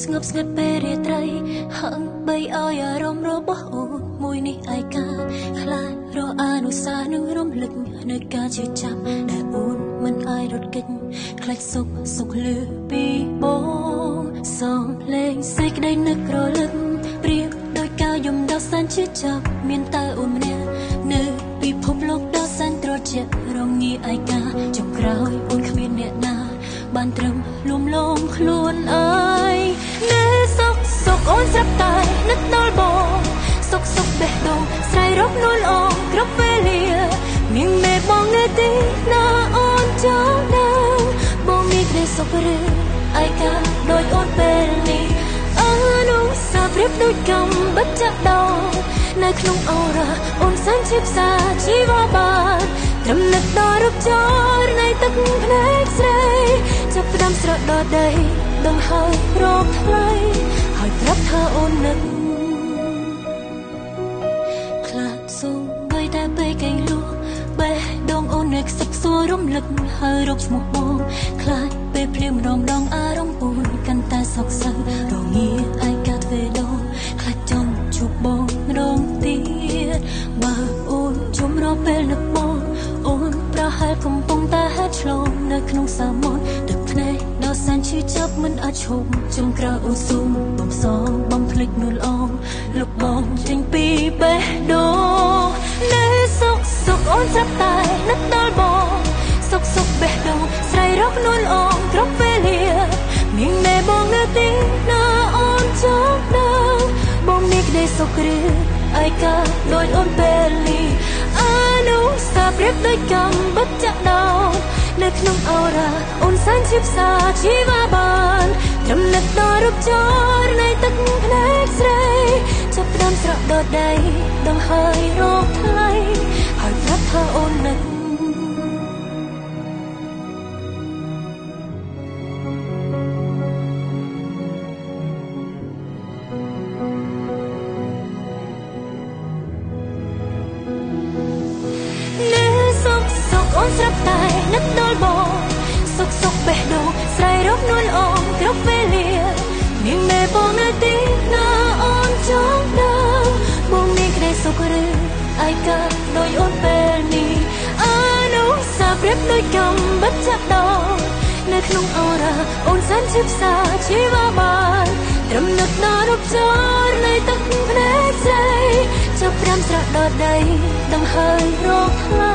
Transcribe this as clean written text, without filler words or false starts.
ស្ងប់ស្ងាត់ពេលរាត្រីហាំងបីឲ្យអារម្មណ៍របស់អូនមួយនេះឯកាខ្លាចរអនុសានឹងរំលឹកនៅការជឿចាប់ដែលអូនមិនអាចរត់គេចខ្លាចសុខលឺពីបងសំលេងសេចក្តីនឹករលឹកព្រៀបដោយការយំដោះសែនជឿចាប់មានតែអូនម្នាក់នៅពិភពលោកដ៏សែនត្រជាក់រងាឯកាចុងក្រោយអូនគ្មានអ្នកណាបានត្រឹមលួមលងខ្លួនអើយនៅសុកអូនស្រាប់តែនឹកដល់បងសុកបេះដូងស្រ័យរកនួនអងគ្រប់វេលាមានមេបងនៅទីណាអូនចង់ដឹងបងមានក្តីសុខឬឯកាដោយអូនពេលនេះអនុសាប្រៀបដូចកំបិតចាក់ដោនៅក្នុងអូរ៉ាអូនសែនជាផ្សាជីវបានត្រឹមនឹកដល់រូបចរនៃទឹកភ្នែកស្រីចាប់ផ្ដើមស្រដដីដឹងហើយរកថ្លៃហើយប្រាប់ថាអូននឹកខ្លាចសូមបីតែពេលកេងលក់បេះដូងអូននៅខ្សឹកសួររំលឹកហើយរកឈ្មោះបងខ្លាចពេលភ្លៀងម្ដងអារម្មណ៍អូនកាន់តែសោកសៅរងាឯកាទ្វេដូងខ្លាចចង់ជួបបងម្ដងទៀតបើអូនជុំរកពេលនឹកបងអូនប្រហែលកំពុងតែហេតុឆ្លងនៅក្នុងសាមុទ្រទឹកភ្នែកដល់សែនឈឺចាប់មិនអាចឈប់ចុងក្រោយអូនស៊ូមបំសងបំភ្លេចនួនអងលុបបងចេញពីបេះដូងនៅសុកអូនស្រាប់តែនឹកដល់បងសុកបេះដូងស្រ័យរកនួនអងគ្រប់វេលាមានមេបងនៅទីណាអូនចង់ដឹងបងមានក្តីសុខឬឯកាដោយអូនពេលនេះអនុសាប្រៀបដូចកំបិតចាក់ដោនៅក្នុងអូរ៉ាអូនសែនជាផ្សាជីវបានត្រឹមនឹកដល់រូបចរនៃទឹកភ្នែកស្រីចាប់ផ្ដើមស្រក់ដល់ដីដឹងហើយរកថ្លៃហើយប្រាប់ថាអូននឹកអូនស្រាប់តែនឹកដល់បងសុកបេះដូងស្រ័យរកនួនអងគ្រប់វេលាមានមេបងនៅទីណាអូនចង់ដឹងបងមានក្តីសុខឬឯកាដោយអូនពេលនេះអនុសាប្រៀបដូចកំបិតចាក់ដោនៅក្នុងអូរ៉ាអូនសែនជាផ្សាជីវបានត្រឹមនឹកដល់រូបចរនៃទឹកភ្នែកស្រីចាប់ផ្ដើមស្រក់ដល់ដីដឹងហើយរកថ្លៃ